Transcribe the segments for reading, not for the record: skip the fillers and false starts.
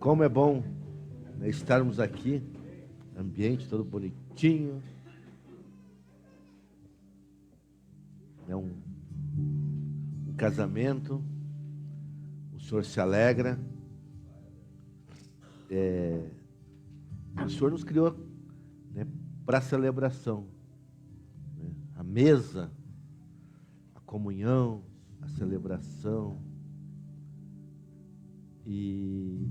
Como é bom, né, estarmos aqui, ambiente todo bonitinho. É um casamento, o Senhor se alegra. O Senhor nos criou, né, para a celebração, né? A mesa, a comunhão, a celebração. E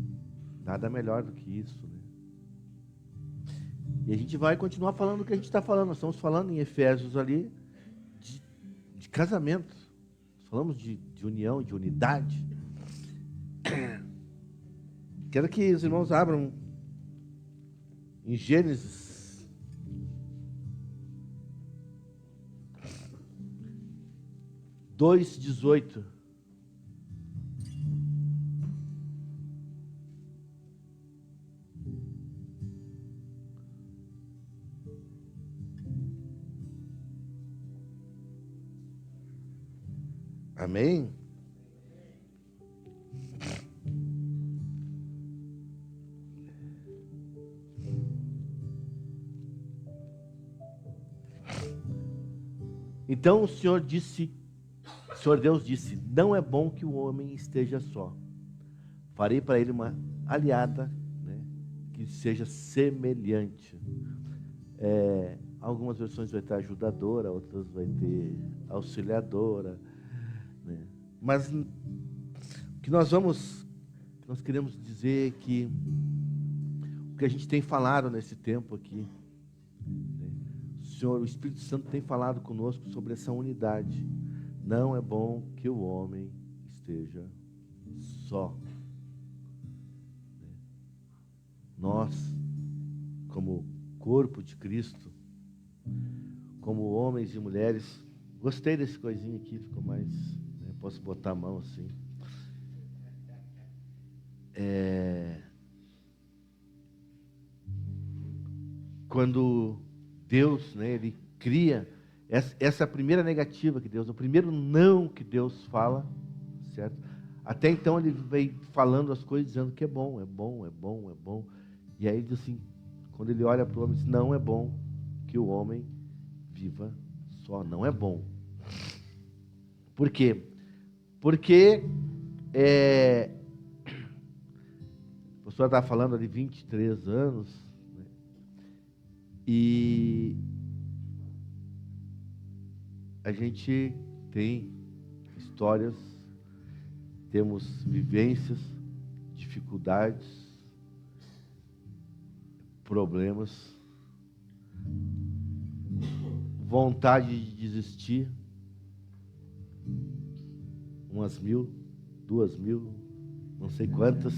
nada melhor do que isso, né? E a gente vai continuar falando o que a gente está falando. Nós estamos falando em Efésios ali de casamento. Falamos de união, de unidade. Quero que os irmãos abram em Gênesis 2:18. Amém? Então o Senhor Deus disse: não é bom que o homem esteja só. Farei para ele uma aliada, né, que seja semelhante. Algumas versões vai ter ajudadora, outras vai ter auxiliadora, né? Mas o que nós queremos dizer é que o que a gente tem falado nesse tempo aqui, né, o Espírito Santo tem falado conosco sobre essa unidade. Não é bom que o homem esteja só. Nós, como corpo de Cristo, como homens e mulheres, gostei desse coisinho aqui, ficou mais, né, posso botar a mão assim. Quando Deus, né, Ele cria essa primeira negativa que Deus, o primeiro não que Deus fala, certo? Até então Ele vem falando as coisas, dizendo que é bom, é bom, é bom, é bom. E aí Ele diz assim, quando Ele olha para o homem, diz: não é bom que o homem viva só, não é bom. Por quê? Porque a professora estava falando ali 23 anos, né? E a gente tem histórias, temos vivências, dificuldades, problemas, vontade de desistir, 1.000, 2.000, não sei quantas,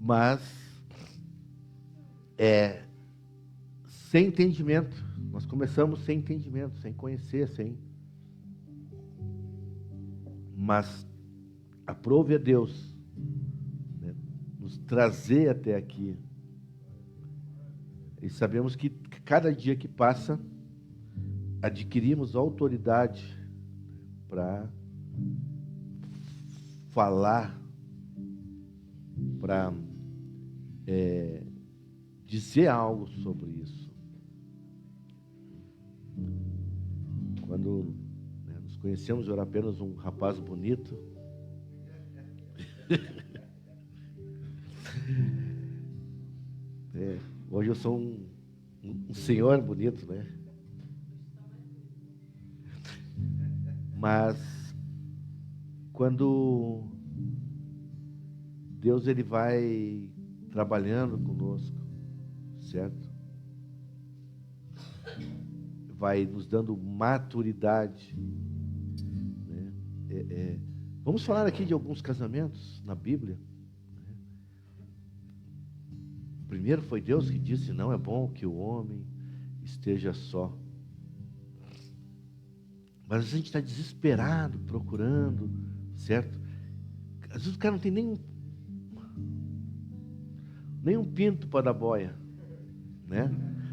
mas sem entendimento. Nós começamos sem entendimento, sem conhecer, mas aprove a Deus, né, nos trazer até aqui. E sabemos que cada dia que passa, adquirimos autoridade para falar, para dizer algo sobre isso. Quando, né, nos conhecemos, eu era apenas um rapaz bonito. Hoje eu sou um senhor bonito, né? Mas quando Deus ele vai trabalhando conosco, certo? Vai nos dando maturidade, né? Vamos falar aqui de alguns casamentos na Bíblia. Primeiro foi Deus que disse: não é bom que o homem esteja só. Mas às vezes a gente está desesperado, procurando, certo? Às vezes o cara não tem nem um pinto para dar boia, né?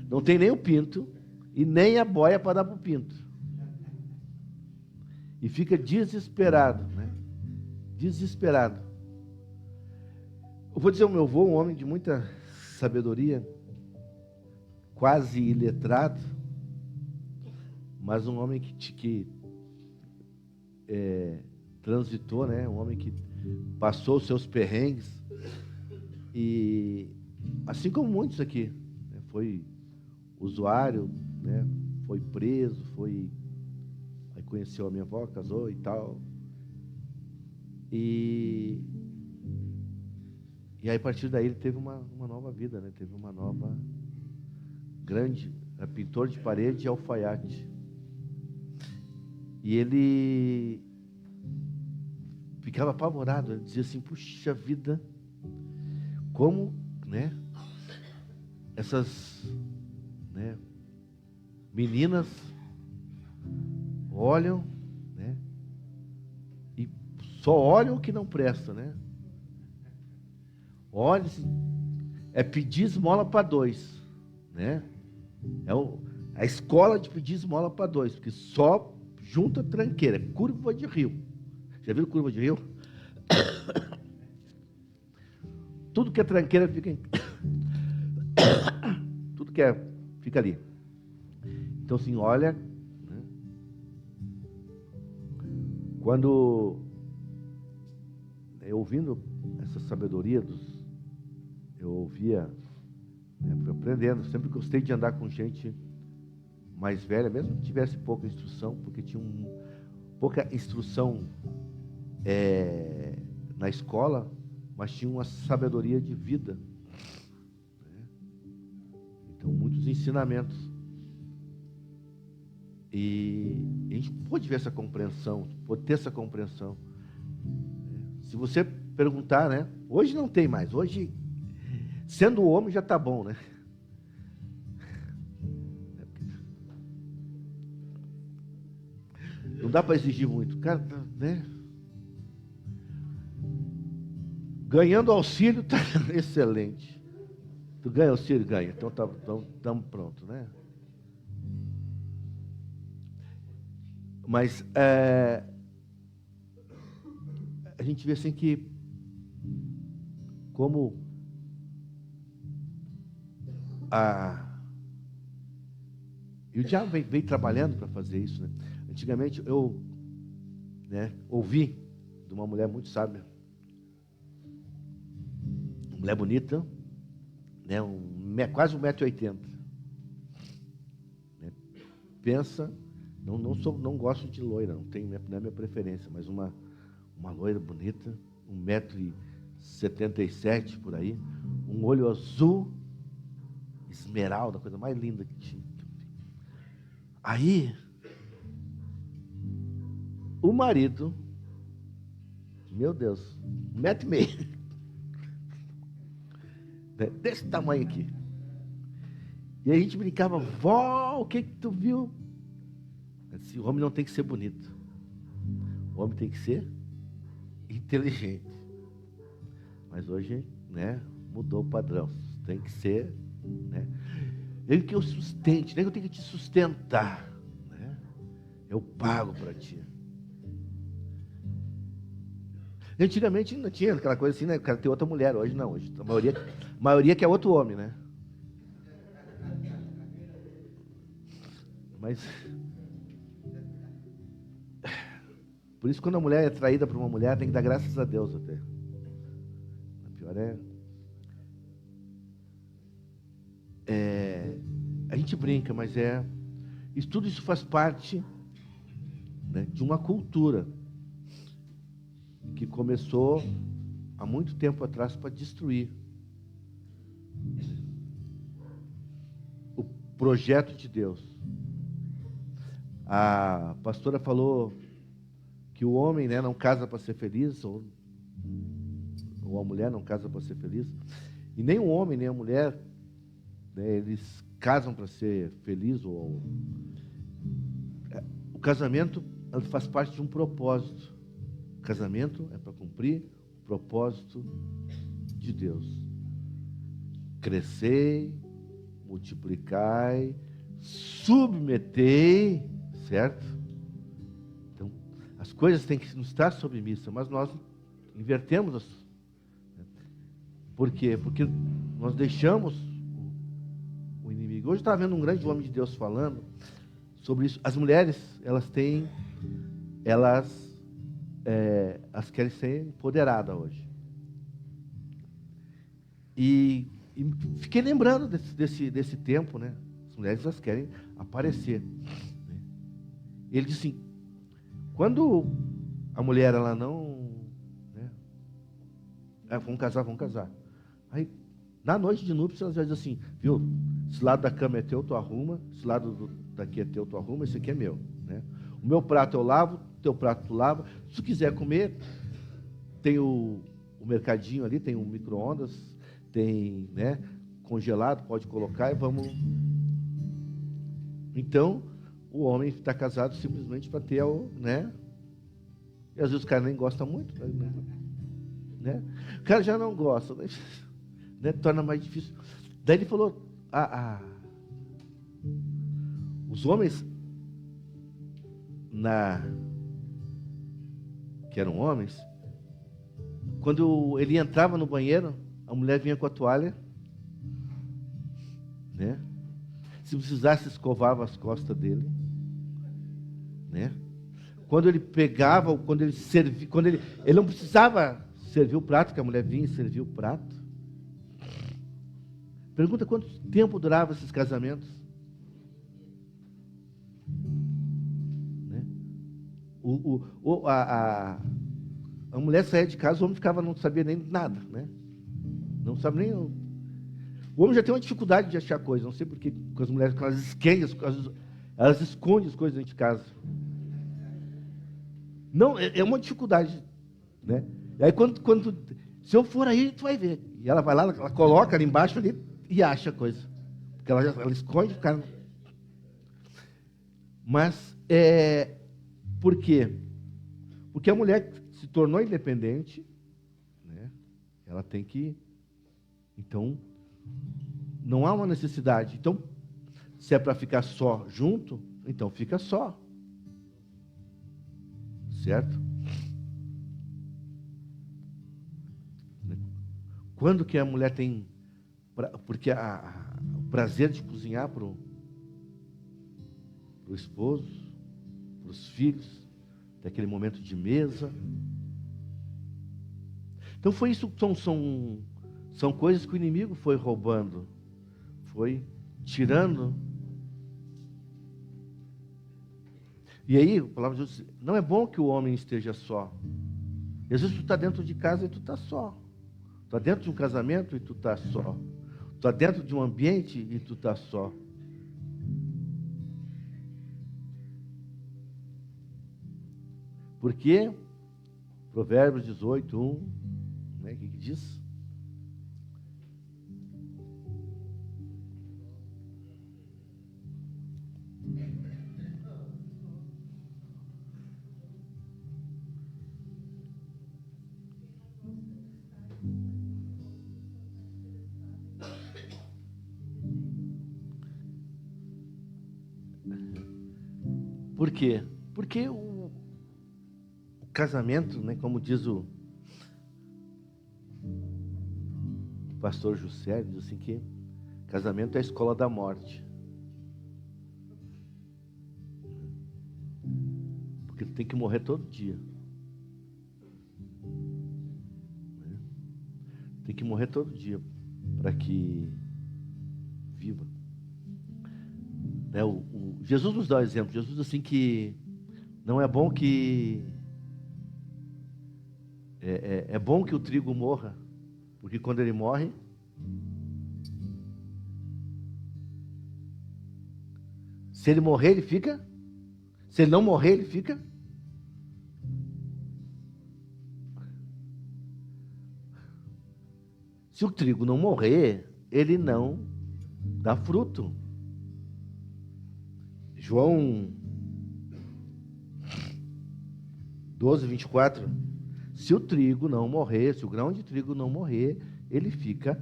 Não tem nem o pinto e nem a boia para dar para o pinto. E fica desesperado, né? Desesperado. Eu vou dizer, o meu avô, um homem de muita sabedoria, quase iletrado, mas um homem que transitou, né? Um homem que passou os seus perrengues, e assim como muitos aqui, né? Foi usuário, né? Foi preso, aí conheceu a minha avó, casou e tal, e aí a partir daí ele teve uma nova vida, né? Teve uma nova grande, pintor de parede e alfaiate. E ele ficava apavorado, ele dizia assim: puxa vida, como, né, essas, né, meninas olham, né, e só olham o que não presta, né? Olha, é pedir esmola para dois, né? É a escola de pedir esmola para dois, porque só junta tranqueira, é curva de rio. Já viram curva de rio? Tudo que é tranqueira fica tudo que fica ali. Então, assim, olha, né? Quando ouvindo essa sabedoria eu ouvia, né, fui aprendendo. Sempre gostei de andar com gente mais velha, mesmo que tivesse pouca instrução, porque tinha pouca instrução na escola, mas tinha uma sabedoria de vida, né? Então, muitos ensinamentos. E a gente pode ver essa compreensão, pode ter essa compreensão. Se você perguntar, né? Hoje não tem mais. Hoje, sendo homem, já está bom, né? Não dá para exigir muito. Cara, né? Ganhando auxílio, tá excelente. Tu ganha auxílio? Ganha. Então estamos prontos, né? Mas a gente vê assim que, como e o diabo vem trabalhando para fazer isso, né? Antigamente eu, né, ouvi de uma mulher muito sábia, uma mulher bonita, né, quase 1,80 m, né? Pensa, não gosto de loira, não é minha preferência, mas uma loira bonita, 1,77 m por aí, um olho azul, esmeralda, a coisa mais linda que tinha. Aí, o marido, meu Deus, 1,5 m, desse tamanho aqui. E a gente brincava: vó, o que tu viu? Assim, o homem não tem que ser bonito, o homem tem que ser inteligente. Mas hoje, né, mudou o padrão. Tem que ser, né? Nem que eu sustente, nem que eu tenho que te sustentar, né? Eu pago para ti. Antigamente não tinha aquela coisa assim, né? O cara tem outra mulher. Hoje não. Hoje a maioria quer outro homem, né? Mas por isso, quando a mulher é traída por uma mulher, tem que dar graças a Deus até. A pior a gente brinca, mas tudo isso faz parte, né, de uma cultura que começou há muito tempo atrás para destruir o projeto de Deus. A pastora falou que o homem, né, não casa para ser feliz, ou a mulher não casa para ser feliz, e nem o homem nem a mulher, né, eles casam para ser feliz. O casamento faz parte de um propósito. O casamento é para cumprir o propósito de Deus. Crescei, multiplicai, submetei, certo? Então, as coisas têm que nos estar submissas, mas nós invertemos Por quê? Porque nós deixamos o inimigo. Hoje eu estava vendo um grande homem de Deus falando sobre isso. As mulheres, elas querem ser empoderadas hoje. E fiquei lembrando desse tempo, né? As mulheres, elas querem aparecer. Né? Ele disse assim, quando a mulher, ela não... Né? Vamos casar. Aí, na noite de núpcias, elas dizem assim, viu? Esse lado da cama é teu, tu arruma. Esse lado daqui é teu, tu arruma. Esse aqui é meu. Né? O meu prato eu lavo, teu prato tu lava. Se tu quiser comer, tem o mercadinho ali, tem um micro-ondas, tem, né, congelado, pode colocar e vamos... Então, o homem está casado simplesmente para ter o, né? E às vezes o cara nem gosta muito, né? O cara já não gosta, né? Torna mais difícil. Daí ele falou, os homens que eram homens, quando ele entrava no banheiro, a mulher vinha com a toalha, né? Se precisasse, escovava as costas dele, né? Quando ele pegava, quando ele servia, ele não precisava servir o prato, que a mulher vinha e servia o prato. Pergunta quanto tempo durava esses casamentos, né? A mulher saía de casa, o homem ficava, não sabia nem nada, né? Não sabe nem... O homem já tem uma dificuldade de achar coisas, não sei porquê, com as mulheres, elas esquecem, elas escondem as coisas dentro de casa. Não, é uma dificuldade, né? E aí quando se eu for aí, tu vai ver. E ela vai lá, ela coloca ali embaixo ali e acha a coisa. Porque ela esconde o cara. Mas, por quê? Porque a mulher se tornou independente, né? Ela tem que... Então, não há uma necessidade. Então, se é para ficar só junto, então fica só. Certo? Quando que a mulher tem... Porque o prazer de cozinhar para o esposo, para os filhos, daquele momento de mesa. Então foi isso, são coisas que o inimigo foi roubando, foi tirando. E aí, a palavra de Deus diz, não é bom que o homem esteja só. E às vezes tu está dentro de casa e tu está só. Tu está dentro de um casamento e tu está só. Tu está dentro de um ambiente e tu está só. Por quê? Provérbios 18, 1, né? O que diz? Por quê? Porque o casamento, né, como diz o pastor José, diz assim que casamento é a escola da morte. Porque tu tem que morrer todo dia. Tem que morrer todo dia para que viva. Jesus nos dá um exemplo. Jesus diz assim que não é bom que... É bom que o trigo morra, porque quando ele morre, se ele morrer, ele fica. Se ele não morrer, ele fica. Se o trigo não morrer, ele não dá fruto. João 12, 24. Se o trigo não morrer, se o grão de trigo não morrer, ele fica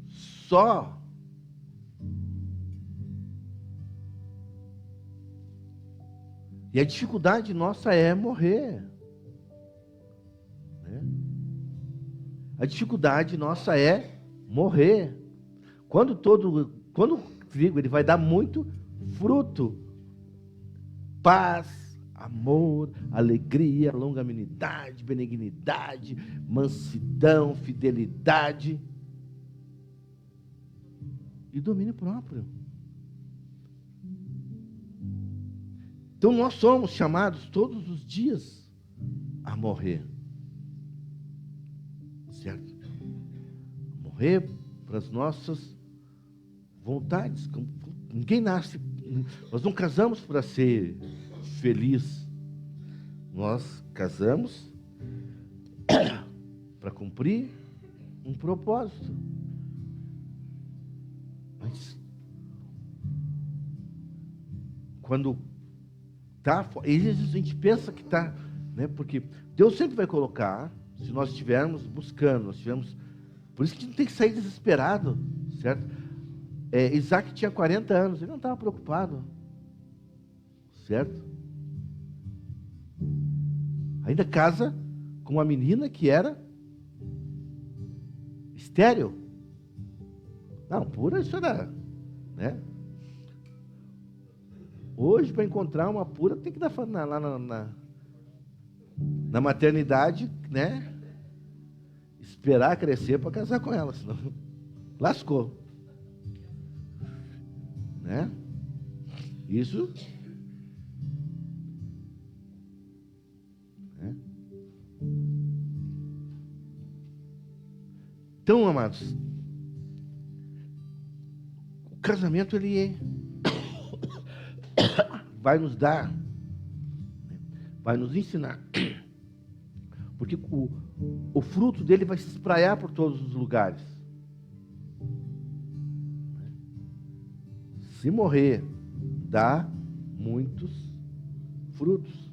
só. E a dificuldade nossa é morrer. Né? A dificuldade nossa é morrer. Quando o trigo ele vai dar muito fruto, paz, amor, alegria, longanimidade, benignidade, mansidão, fidelidade e domínio próprio. Então nós somos chamados todos os dias a morrer, certo? Morrer para as nossas vontades. Ninguém nasce, nós não casamos para ser feliz, nós casamos para cumprir um propósito. Mas quando tá, a gente pensa que está, né? Porque Deus sempre vai colocar, se nós estivermos buscando, nós estivermos, por isso que a gente não tem que sair desesperado, certo? Isaac tinha 40 anos, ele não estava preocupado, certo? Ainda casa com uma menina que era estéril. Não, pura isso era, né? Hoje, para encontrar uma pura, tem que dar lá na maternidade, né? Esperar crescer para casar com ela, senão lascou. Né? Isso. Né? Então, amados, o casamento ele vai nos dar, vai nos ensinar, porque o fruto dele vai se espraiar por todos os lugares. Se morrer, dá muitos frutos.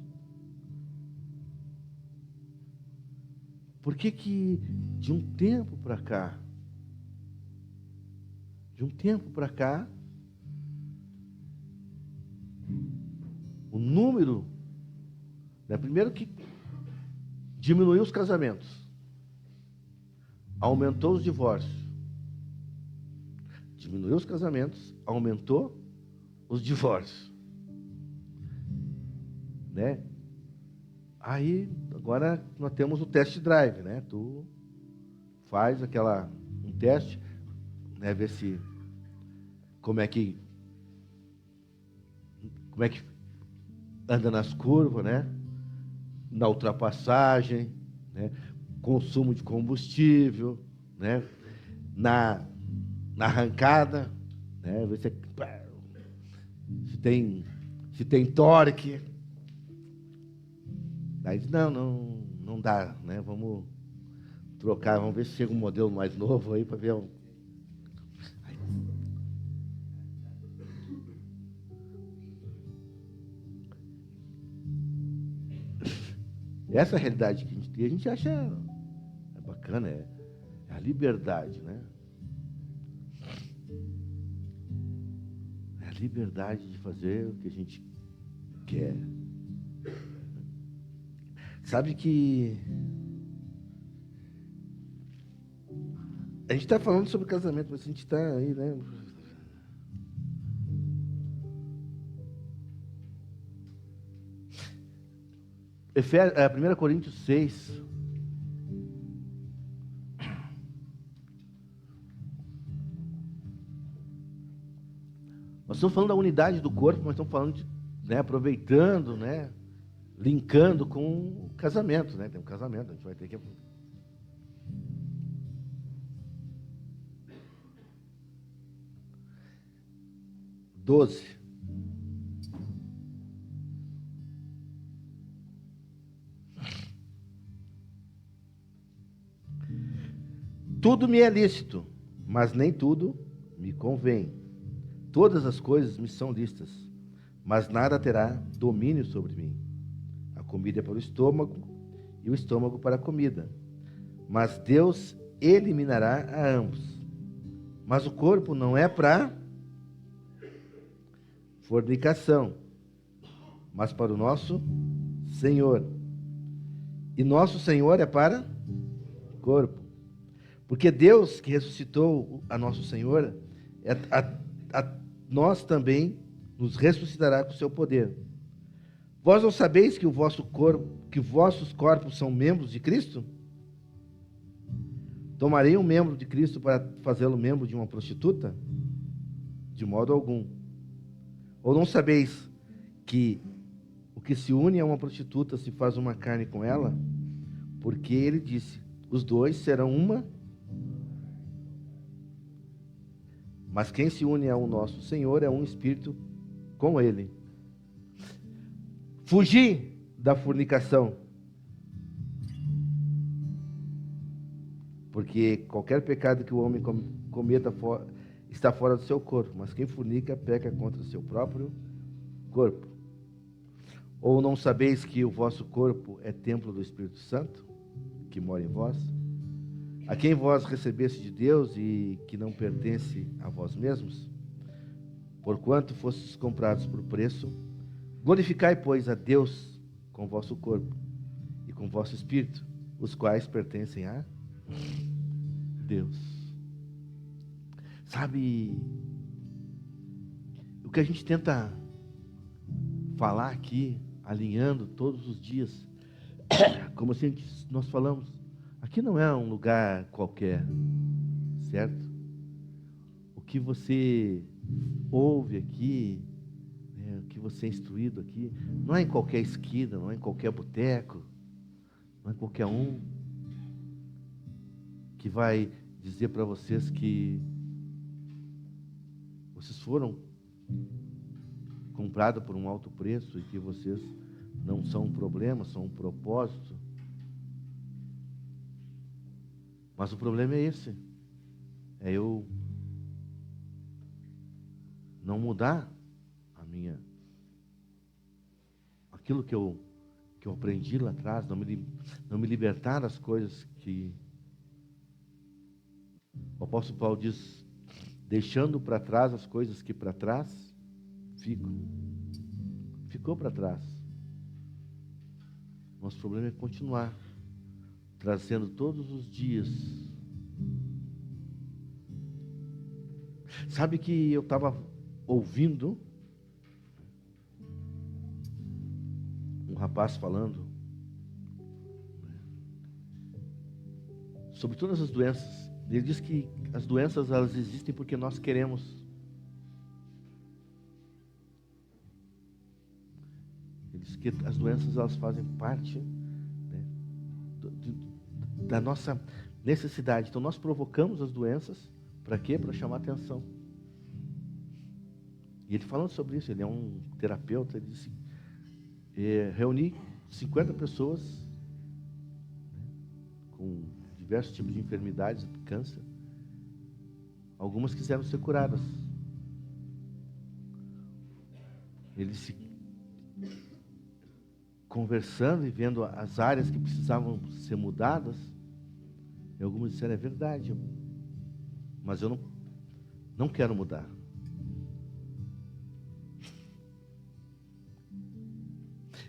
Por que que de um tempo para cá, o número, né, primeiro que diminuiu os casamentos, aumentou os divórcios. Diminuiu os casamentos, aumentou os divórcios, né? Aí, agora nós temos o test drive, né? Tu faz um teste, né? Ver se como é que anda nas curvas, né? Na ultrapassagem, né? Consumo de combustível, né? Na arrancada, né? Ver se tem torque. Aí diz, não dá, né? Vamos trocar, vamos ver se chega um modelo mais novo aí para ver. Essa é a realidade que a gente tem, a gente acha bacana, é a liberdade, né? É a liberdade de fazer o que a gente quer. Sabe que a gente está falando sobre casamento, mas a gente está aí, né? É 1 Coríntios 6. Nós estamos falando da unidade do corpo, mas estamos falando de, né, aproveitando, né, linkando com o casamento, né? Tem um casamento, a gente vai ter que 12. Tudo me é lícito, mas nem tudo me convém. Todas as coisas me são lícitas, mas nada terá domínio sobre mim. A comida é para o estômago e o estômago para a comida. Mas Deus eliminará a ambos. Mas o corpo não é para fornicação, mas para o nosso Senhor. E nosso Senhor é para o corpo. Porque Deus que ressuscitou a nosso Senhor, nós também nos ressuscitará com o seu poder. Vós não sabeis que vossos corpos são membros de Cristo? Tomarei um membro de Cristo para fazê-lo membro de uma prostituta? De modo algum. Ou não sabeis que o que se une a uma prostituta se faz uma carne com ela? Porque ele disse, os dois serão uma. Mas quem se une ao nosso Senhor é um espírito com ele. Fugir da fornicação. Porque qualquer pecado que o homem cometa está fora do seu corpo, mas quem fornica peca contra o seu próprio corpo. Ou não sabeis que o vosso corpo é templo do Espírito Santo, que mora em vós, a quem vós recebeste de Deus e que não pertence a vós mesmos? Porquanto fostes comprados por preço, glorificai, pois, a Deus com vosso corpo e com vosso espírito, os quais pertencem a Deus. Sabe, o que a gente tenta falar aqui, alinhando todos os dias, como assim nós falamos, aqui não é um lugar qualquer, certo? O que você ouve aqui, o que você é instruído aqui, não é em qualquer esquina, não é em qualquer boteco, não é qualquer um que vai dizer para vocês que vocês foram comprados por um alto preço e que vocês não são um problema, são um propósito. Mas o problema é esse, é eu não mudar aquilo que eu aprendi lá atrás, não me libertar das coisas que o apóstolo Paulo diz, deixando para trás as coisas que para trás ficou para trás. Nosso problema é continuar trazendo todos os dias. Sabe que eu estava ouvindo um rapaz falando sobre todas as doenças. Ele diz que as doenças, elas existem porque nós queremos. Ele diz que as doenças, elas fazem parte, né, da nossa necessidade. Então nós provocamos as doenças para quê? Para chamar atenção. E ele falando sobre isso, ele é um terapeuta, ele disse, reuni 50 pessoas, né, com diversos tipos de enfermidades, câncer. Algumas quiseram ser curadas. Ele disse, conversando e vendo as áreas que precisavam ser mudadas, e algumas disseram, é verdade, mas eu não quero mudar.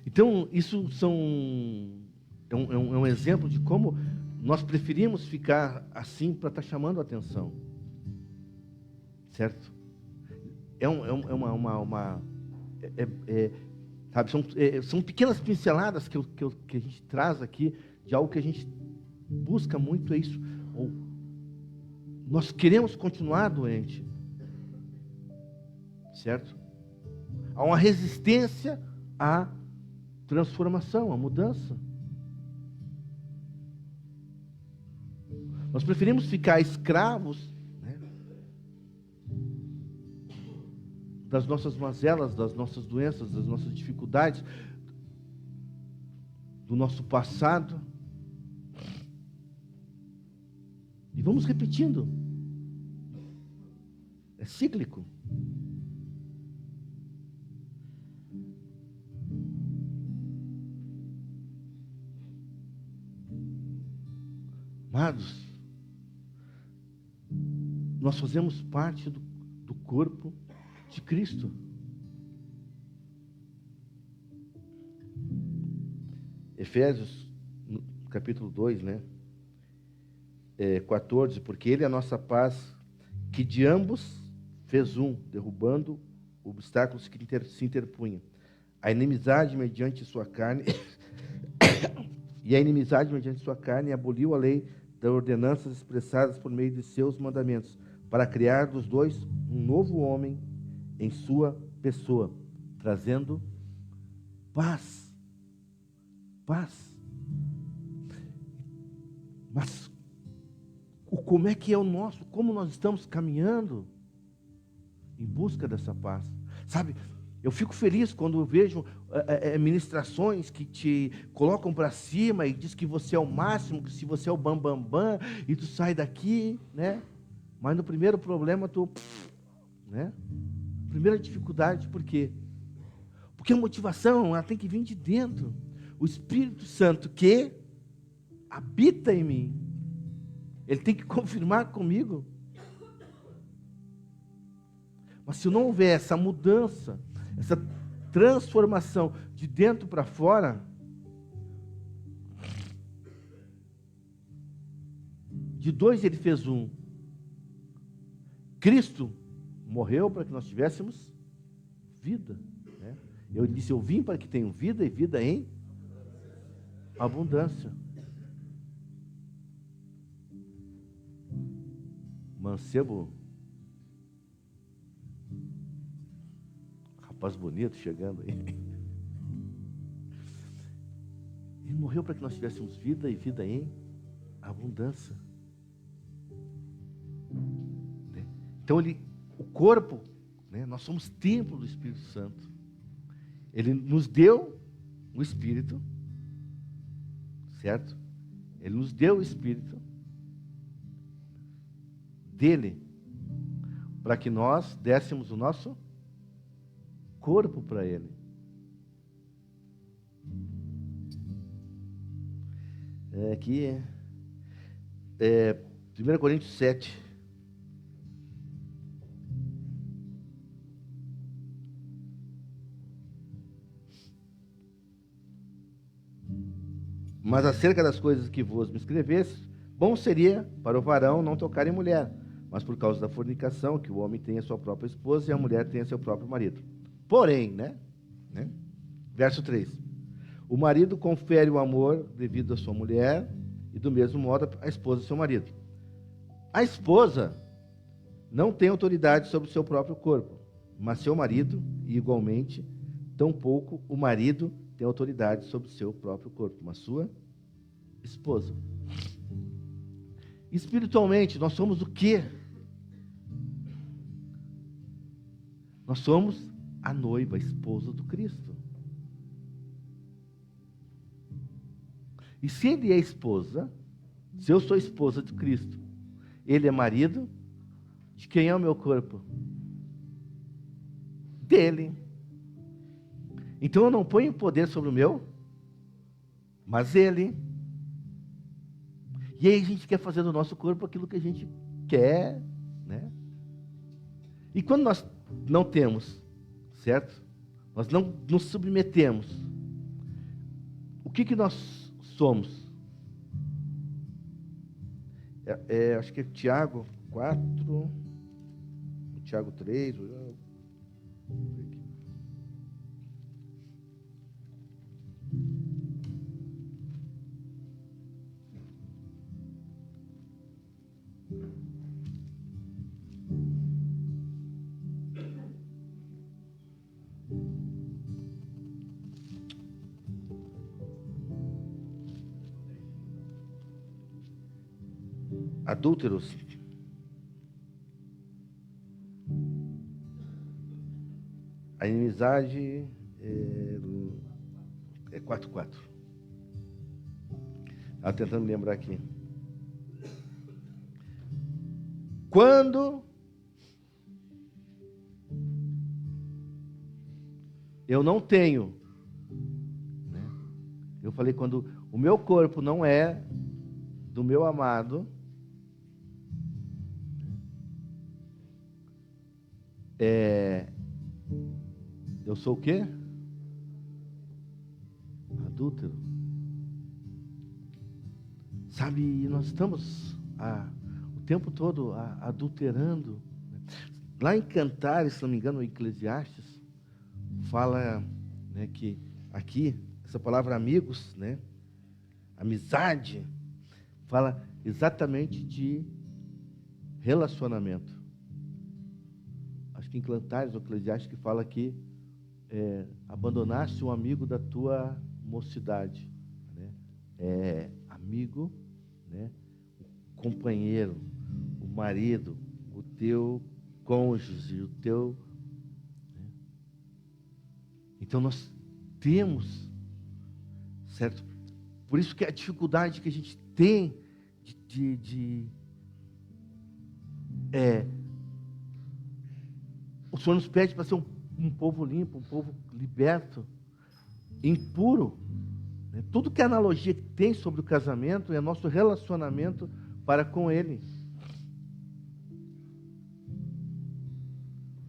Então, isso é um exemplo de como nós preferimos ficar assim para estar chamando a atenção. Certo? Sabe, são pequenas pinceladas que a gente traz aqui, de algo que a gente busca muito, é isso. Ou nós queremos continuar doente. Certo? Há uma resistência à transformação, à mudança. Nós preferimos ficar escravos, né, das nossas mazelas, das nossas doenças, das nossas dificuldades, do nosso passado. E vamos repetindo. É cíclico. Amados, nós fazemos parte do corpo de Cristo. Efésios, no capítulo 2, né? 14, porque ele é a nossa paz, que de ambos fez um, derrubando obstáculos que se interpunham. A inimizade mediante sua carne, e a inimizade mediante sua carne aboliu a lei das ordenanças expressadas por meio de seus mandamentos, para criar dos dois um novo homem em sua pessoa, trazendo paz. Paz. Mas como é que é o nosso? Como nós estamos caminhando em busca dessa paz? Sabe, eu fico feliz quando eu vejo ministrações que te colocam para cima e diz que você é o máximo, que se você é o bam, bam, e tu sai daqui, né? Mas no primeiro problema né? Primeira dificuldade, por quê? Porque a motivação, ela tem que vir de dentro. O Espírito Santo que habita em mim, ele tem que confirmar comigo. Mas se não houver essa mudança, essa transformação de dentro para fora, de dois ele fez um. Cristo morreu para que nós tivéssemos vida, né? Eu disse, eu vim para que tenham vida e vida em abundância. Mancebo, rapaz bonito chegando aí. Ele morreu para que nós tivéssemos vida e vida em abundância. Então o corpo, né, nós somos templo do Espírito Santo. Ele nos deu o Espírito, certo? Ele nos deu o Espírito dele, para que nós dessemos o nosso corpo para ele. Aqui 1 Coríntios 7. Mas acerca das coisas que vos me escrevesse, bom seria para o varão não tocar em mulher, mas por causa da fornicação, que o homem tenha sua própria esposa e a mulher tenha seu próprio marido. Porém, né? Verso 3. O marido confere o amor devido à sua mulher, e do mesmo modo a esposa ao seu marido. A esposa não tem autoridade sobre o seu próprio corpo, mas seu marido, e igualmente, tampouco o marido tem autoridade sobre o seu próprio corpo, mas sua esposa. Espiritualmente, nós somos o quê? Nós somos a noiva, a esposa do Cristo. E se ele é esposa, se eu sou esposa de Cristo, ele é marido, de quem é o meu corpo? Dele. Então eu não ponho poder sobre o meu, mas ele. E aí a gente quer fazer do nosso corpo aquilo que a gente quer, né? E quando nós não temos, certo? Nós não nos submetemos. O que nós somos? Acho que é Tiago 4, Tiago 3, adúlteros, a inimizade é 4:4. Estava tentando lembrar aqui. Quando eu não tenho, né? Eu falei, quando o meu corpo não é do meu amado, eu sou o quê? Adúltero. Sabe, nós estamos o tempo todo adulterando. Lá em Cantares, se não me engano, o Eclesiastes, fala, né, que aqui, essa palavra amigos, né, amizade, fala exatamente de relacionamento. Acho que em Cantares, o Eclesiastes, que fala que abandonaste um amigo da tua mocidade, né? Amigo, né? O companheiro, o marido, o teu cônjuge, o teu... né? Então nós temos, certo? Por isso que a dificuldade que a gente tem o Senhor nos pede para ser um povo limpo, um povo liberto, impuro. Né? Tudo que é analogia que tem sobre o casamento é nosso relacionamento para com Ele.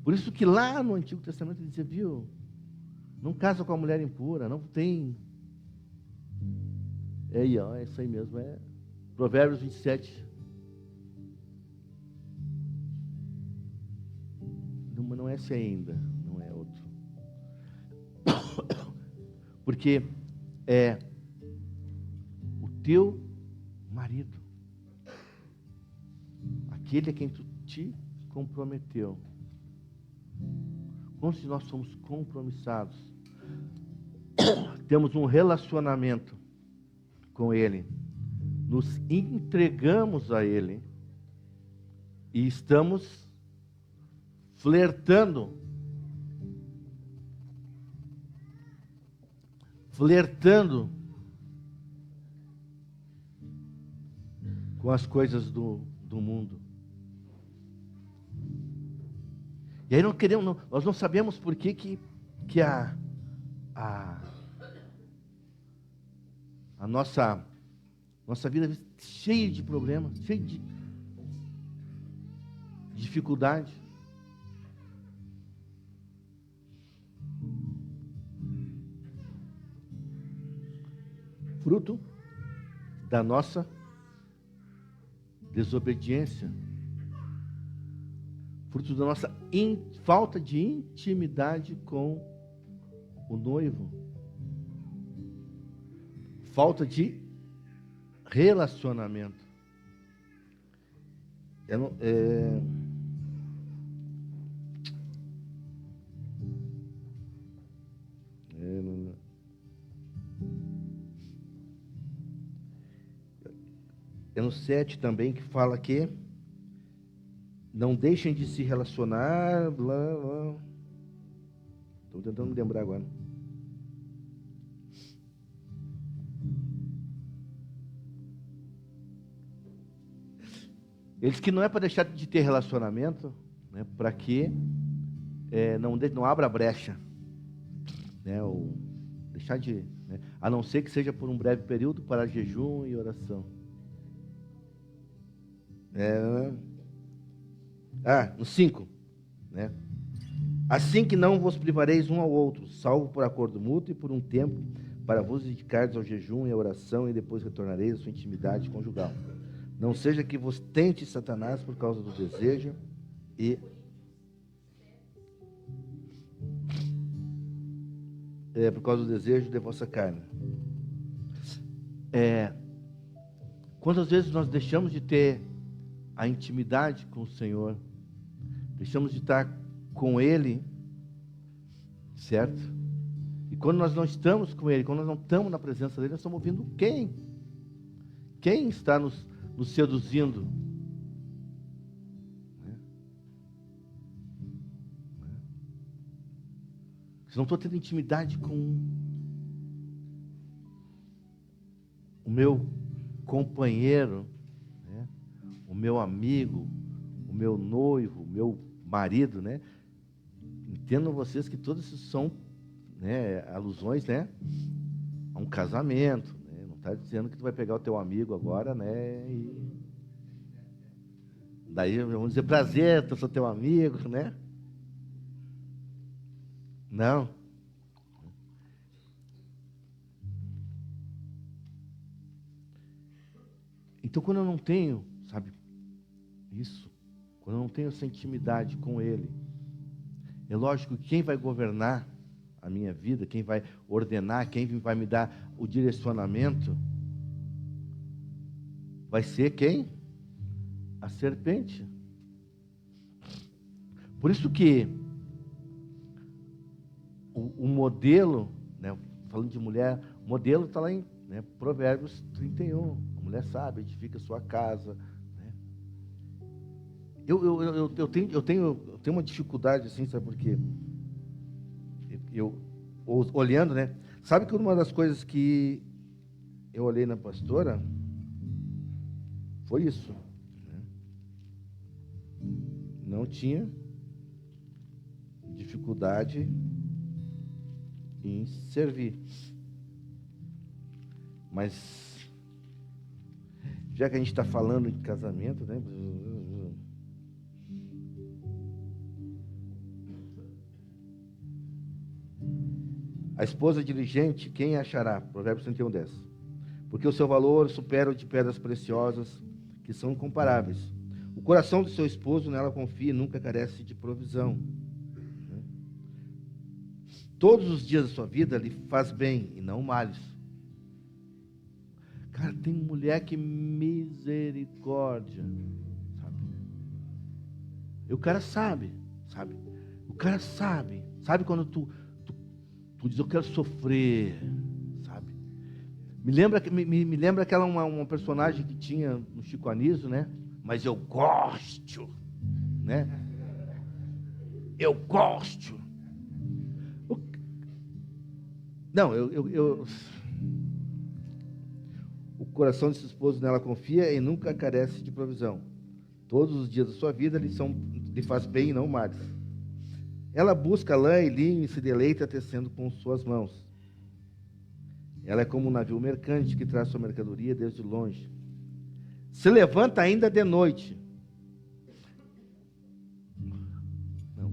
Por isso que lá no Antigo Testamento ele dizia, viu, não casa com a mulher impura, não tem... É isso aí mesmo, é Provérbios 27. Não é esse ainda, não é outro. Porque é o teu marido, aquele a quem tu te comprometeu. Quantos de nós somos compromissados? Temos um relacionamento com Ele, nos entregamos a Ele e estamos flertando com as coisas do mundo. E aí nós não sabemos por que a nossa vida é cheia de problemas, cheia de dificuldade. Fruto da nossa desobediência, fruto da nossa falta de intimidade com o noivo, falta de relacionamento. É no 7 também que fala que não deixem de se relacionar, blá, blá. Estou tentando me lembrar agora. Ele diz que não é para deixar de ter relacionamento, né, para que não abra brecha, né, ou deixar de, né, a não ser que seja por um breve período para jejum e oração. No 5, né? Assim que não vos privareis um ao outro, salvo por acordo mútuo e por um tempo, para vos dedicardes ao jejum e à oração, e depois retornareis à sua intimidade conjugal. Não seja que vos tente Satanás por causa do desejo e por causa do desejo de vossa carne. Quantas vezes nós deixamos de ter a intimidade com o Senhor, deixamos de estar com Ele, certo? E quando nós não estamos com Ele, quando nós não estamos na presença dEle, nós estamos ouvindo quem? Quem está nos seduzindo? Se não estou tendo intimidade com o meu companheiro, né? O meu amigo, o meu noivo, o meu marido, né? Entendam vocês que todos esses são, né, alusões, né, a um casamento, né? Não está dizendo que tu vai pegar o teu amigo agora, né, e daí vamos dizer prazer, eu sou teu amigo, né? Não. Então, quando eu não tenho, sabe? Isso. Quando eu não tenho essa intimidade com Ele. É lógico que quem vai governar a minha vida, quem vai ordenar, quem vai me dar o direcionamento, vai ser quem? A serpente. Por isso que o modelo, né, falando de mulher, o modelo está lá em, né, Provérbios 31. A mulher sábia edifica sua casa. Né? Eu tenho uma dificuldade assim, sabe por quê? Olhando, né? Sabe que uma das coisas que eu olhei na pastora foi isso. Né? Não tinha dificuldade em servir. Mas, já que a gente está falando em casamento, né? A esposa diligente, quem a achará? Provérbios 31, 10. Porque o seu valor supera o de pedras preciosas, que são incomparáveis. O coração do seu esposo nela confia e nunca carece de provisão. Todos os dias da sua vida lhe faz bem e não males. Cara, tem mulher que misericórdia, sabe? E o cara sabe. O cara sabe. Sabe quando tu diz, eu quero sofrer, sabe? Me lembra aquela uma personagem que tinha no Chico Anísio, né? Mas eu gosto, né? Eu gosto. Não, o coração de seu esposo nela confia e nunca carece de provisão. Todos os dias da sua vida lhe faz bem e não males. Ela busca lã e linho e se deleita tecendo com suas mãos. Ela é como um navio mercante que traz sua mercadoria desde longe. Se levanta ainda de noite. Não.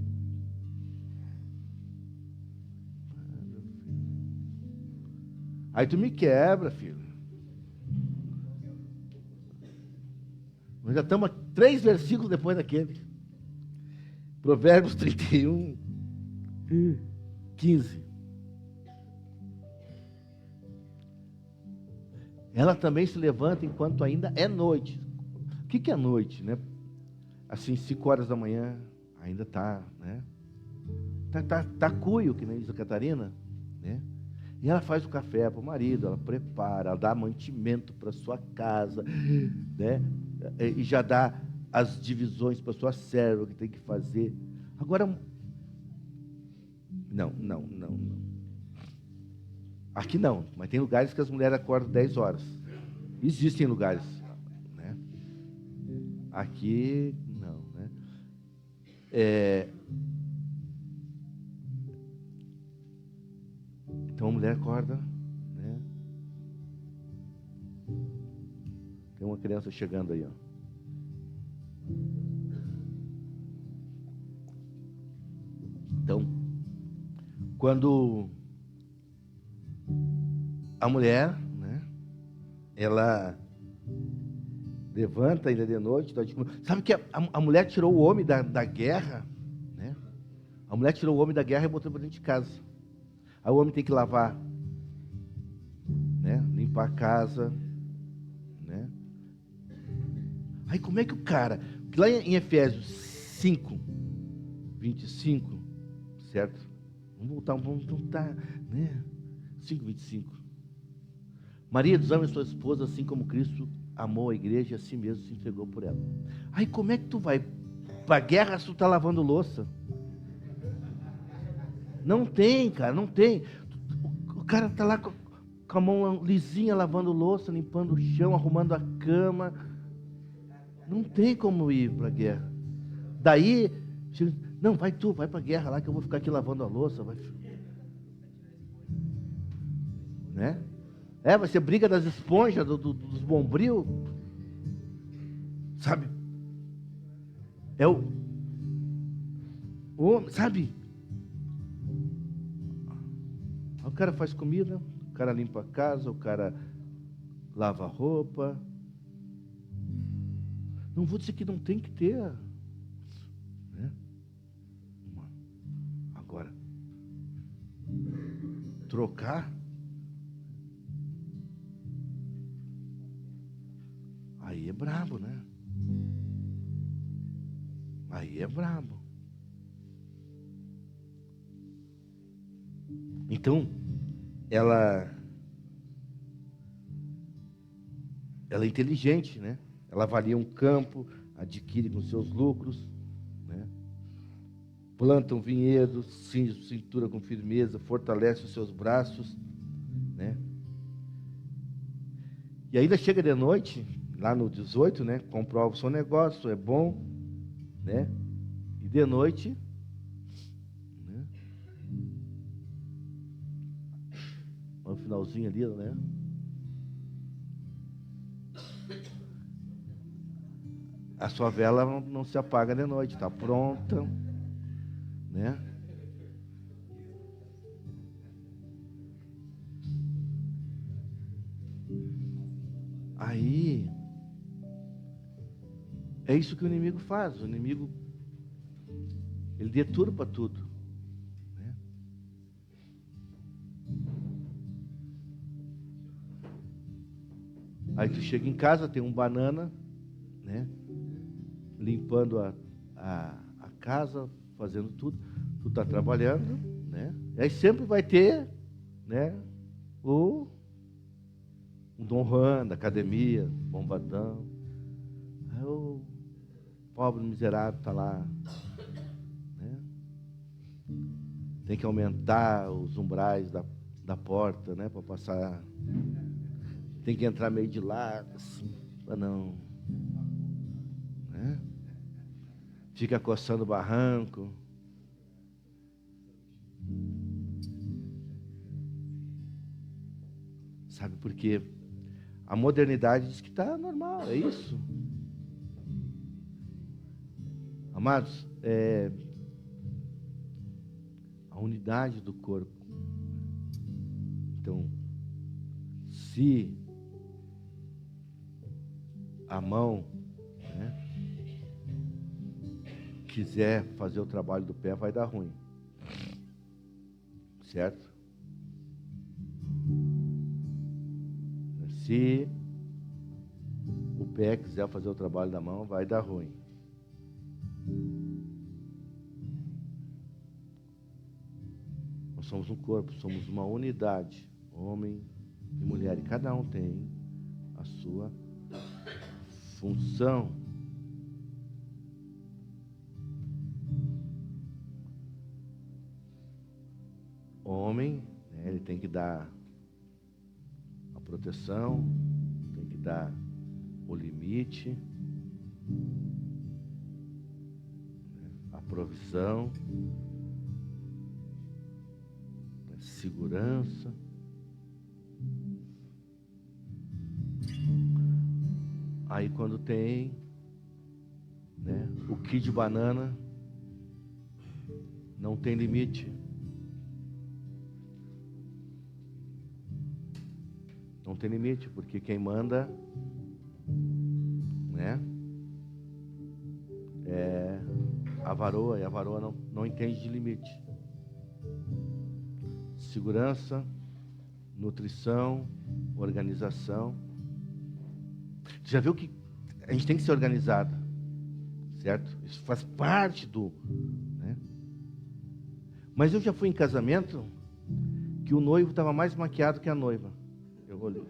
Aí tu me quebra, filho. Nós já estamos 3 versículos depois daquele. Provérbios 31, 15. Ela também se levanta enquanto ainda é noite. O que é noite, né? Assim, 5 horas da manhã, ainda está, né? Tá cuio, que nem diz a Catarina, né? E ela faz o café para o marido, ela prepara, ela dá mantimento para sua casa, né? E já dá as divisões para sua serva, o que tem que fazer. Agora, não. Aqui não, mas tem lugares que as mulheres acordam 10 horas. Existem lugares, né? Aqui, não, né? Então a mulher acorda, né? Tem uma criança chegando aí, ó. Então, quando a mulher, né, ela levanta ainda de noite, sabe que a mulher tirou o homem da guerra, né? A mulher tirou o homem da guerra e botou para dentro de casa. Aí o homem tem que lavar, né, limpar a casa, né? Aí como é que o cara, que lá em Efésios 5, 25, certo? Vamos voltar, né? 5:25. Maridos, amem sua esposa assim como Cristo amou a igreja e a si mesmo se entregou por ela. Aí como é que tu vai para a guerra se tu está lavando louça? Não tem, cara, não tem. O cara está lá com a mão lisinha lavando louça, limpando o chão, arrumando a cama. Não tem como ir para a guerra. Daí, não, vai para a guerra lá que eu vou ficar aqui lavando a louça. Né? Vai ser briga das esponjas, dos bombril. Sabe? Sabe? O cara faz comida, o cara limpa a casa, o cara lava a roupa. Não vou dizer que não tem que ter, né? Agora, trocar, aí é brabo, né? Aí é brabo. Então, ela é inteligente, né? Ela avalia um campo, adquire com seus lucros, né? Planta um vinhedo, cinge sua cintura com firmeza, fortalece os seus braços, né? E ainda chega de noite, lá no 18, né? Comprova o seu negócio, é bom, né? E de noite, né? No finalzinho ali, né? A sua vela não se apaga de noite, está pronta, né? Aí, é isso que o inimigo faz. O inimigo, ele deturpa tudo, né? Aí tu chega em casa, tem um banana, né? Limpando a casa, fazendo tudo. Tu está trabalhando, né? E aí sempre vai ter, né? O Dom Juan da academia, bombadão. Aí o pobre miserável está lá, né? Tem que aumentar os umbrais da porta, né? Para passar. Tem que entrar meio de lado, assim, para não, né? Fica coçando o barranco. Sabe por quê? A modernidade diz que está normal, é isso. Amados, a unidade do corpo. Então, se a mão, né, quiser fazer o trabalho do pé, vai dar ruim. Certo? Se o pé quiser fazer o trabalho da mão, vai dar ruim. Nós somos um corpo, somos uma unidade, homem e mulher, e cada um tem a sua função. Homem, né, ele tem que dar a proteção, tem que dar o limite, né, a provisão, a segurança. Aí quando tem, né, o quilo de banana, não tem limite. Não tem limite, porque quem manda, né, é a varoa, e a varoa não entende de limite. Segurança, nutrição, organização. Você já viu que a gente tem que ser organizado, certo? Isso faz parte do, né? Mas eu já fui em casamento que o noivo estava mais maquiado que a noiva. Eu olhei,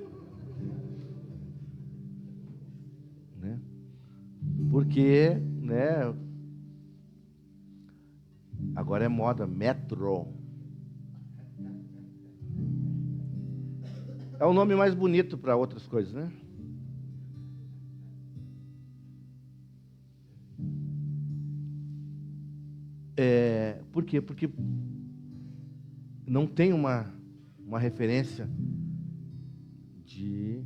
né? Porque, né? Agora é moda, metro. É o nome mais bonito para outras coisas, né? Por quê? Porque não tem uma referência de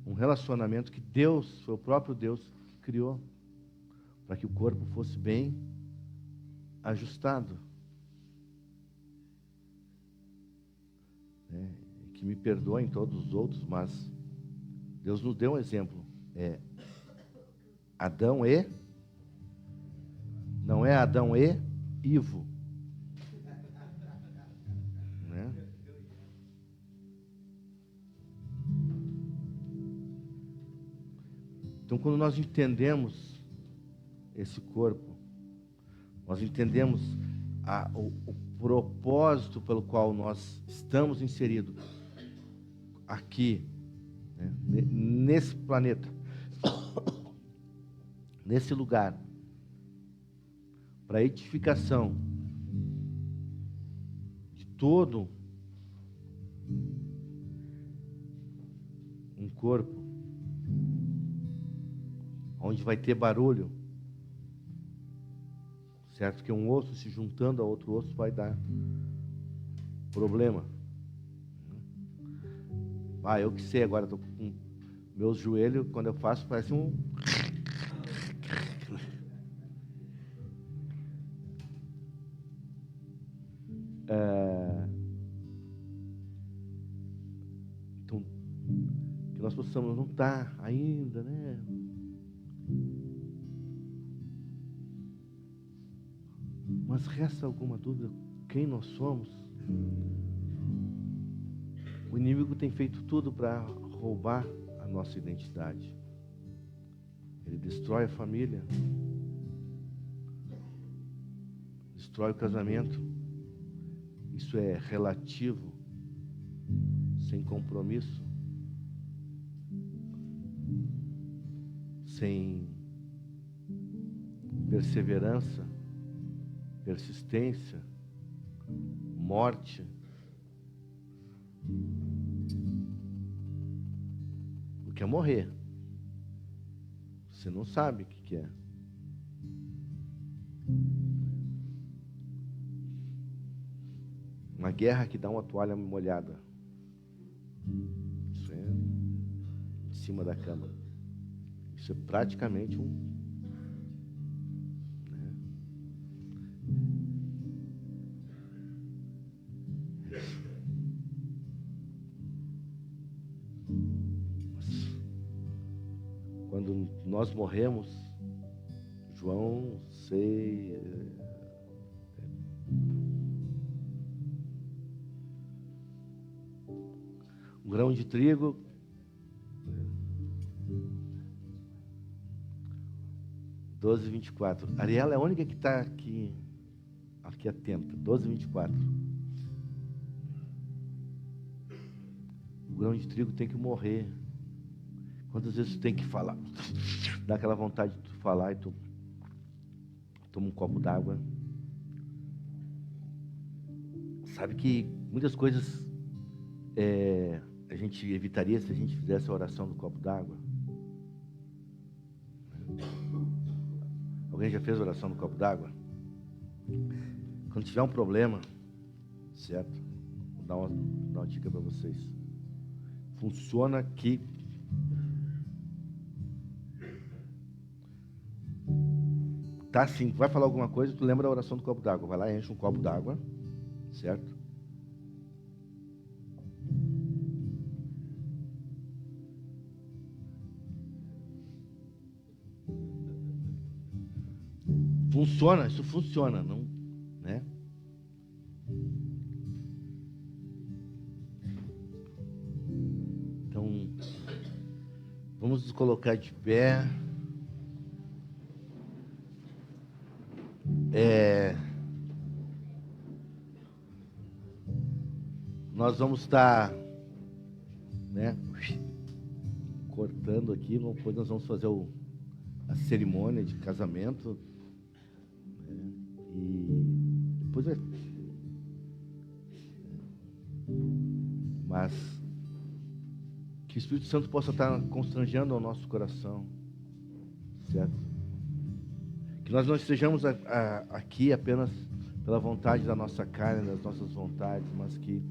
um relacionamento que Deus, foi o próprio Deus, criou para que o corpo fosse bem ajustado. Que me perdoem todos os outros, mas Deus nos deu um exemplo. Adão e... Não é Adão e Ivo. Né? Então, quando nós entendemos esse corpo, nós entendemos o propósito pelo qual nós estamos inseridos aqui, né, nesse planeta, nesse lugar, para a edificação de todo um corpo, onde vai ter barulho, certo? Que um osso se juntando a outro osso vai dar problema. Eu que sei, agora estou com meus joelhos, quando eu faço, parece um... Então, que nós possamos, não estar ainda, né? Mas resta alguma dúvida quem nós somos? O inimigo tem feito tudo para roubar a nossa identidade. Ele destrói a família, destrói o casamento. Isso é relativo, sem compromisso, sem perseverança, persistência, morte. O que é morrer? Você não sabe o que é. Uma guerra que dá uma toalha molhada. Isso é em cima da cama. Isso é praticamente um... Quando nós morremos, João 6, um grão de trigo, 12:24. Ariela é a única que está aqui atenta. 12:24. O grão de trigo tem que morrer. Quantas vezes tu tem que falar? Dá aquela vontade de tu falar e tu toma um copo d'água. Sabe que muitas coisas a gente evitaria se a gente fizesse a oração do copo d'água. Alguém já fez a oração do copo d'água? Quando tiver um problema, certo? Vou dar uma dica para vocês. Funciona que tá assim, vai falar alguma coisa, tu lembra da oração do copo d'água. Vai lá, enche um copo d'água, certo? Funciona, isso funciona, não, né? Então, vamos nos colocar de pé. Nós vamos estar, né, cortando aqui, depois nós vamos fazer a cerimônia de casamento, né, e depois mas que o Espírito Santo possa estar constrangendo ao nosso coração, certo? Que nós não estejamos aqui apenas pela vontade da nossa carne, das nossas vontades, mas que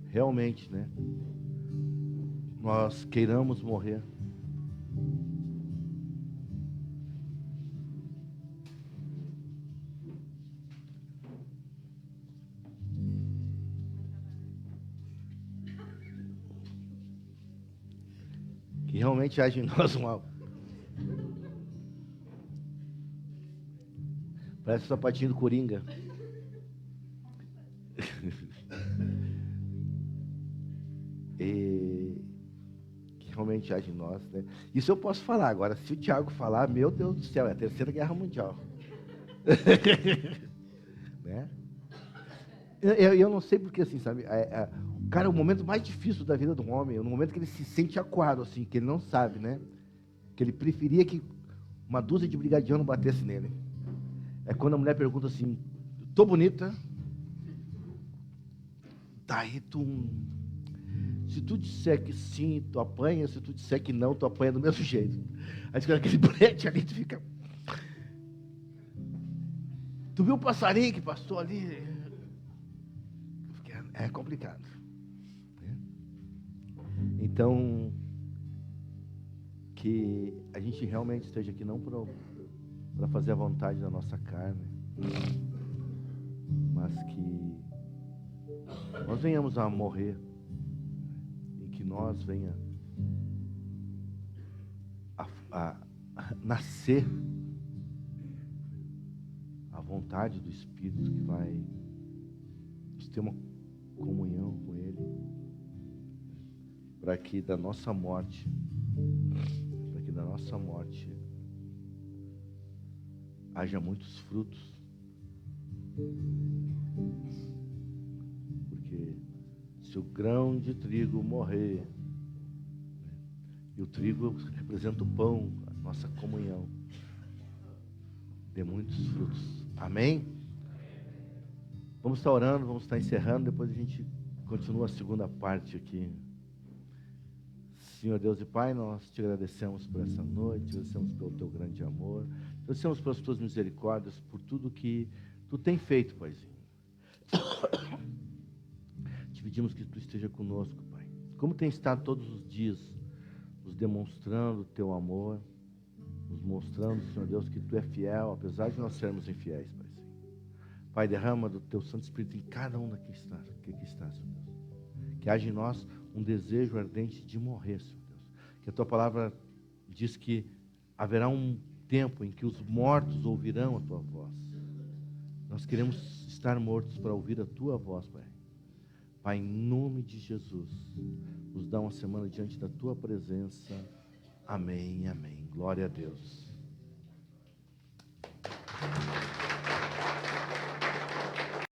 realmente, né, nós queiramos morrer. Que realmente haja em nós Parece o sapatinho do Coringa. E que realmente age em nós, né? Isso eu posso falar. Agora, se o Tiago falar, meu Deus do céu, é a Terceira Guerra Mundial. Né? Eu não sei porque, assim, sabe? Cara, o momento mais difícil da vida do homem é o momento que ele se sente acuado, assim, que ele não sabe, né? Que ele preferia que uma dúzia de brigadianos batesse nele. É quando a mulher pergunta assim, tô bonita? Daí se tu disser que sim, tu apanha, se tu disser que não, tu apanha do mesmo jeito. Aí fica aquele brete ali, tu fica... Tu viu o passarinho que passou ali? É complicado. Então, que a gente realmente esteja aqui não para fazer a vontade da nossa carne, mas que nós venhamos a morrer e que nós venha a nascer a vontade do Espírito que vai nos ter uma comunhão com Ele, para que da nossa morte haja muitos frutos. Porque se o grão de trigo morrer, né, e o trigo representa o pão, a nossa comunhão, dê muitos frutos. Amém? Vamos estar orando, vamos estar encerrando, depois a gente continua a segunda parte aqui. Senhor Deus e Pai, nós te agradecemos por essa noite, te agradecemos pelo teu grande amor, te agradecemos pelas tuas misericórdias, por tudo que tu tem feito, Paizinho. Te pedimos que tu esteja conosco, Pai. Como tem estado todos os dias, nos demonstrando o teu amor, nos mostrando, Senhor Deus, que tu é fiel, apesar de nós sermos infiéis, Paizinho. Pai, derrama do teu Santo Espírito em cada um que aqui está, Senhor Deus. Que haja em nós um desejo ardente de morrer, Senhor Deus. Que a tua palavra diz que haverá um tempo em que os mortos ouvirão a tua voz. Nós queremos estar mortos para ouvir a tua voz, Pai. Pai, em nome de Jesus, nos dá uma semana diante da tua presença. Amém, amém. Glória a Deus.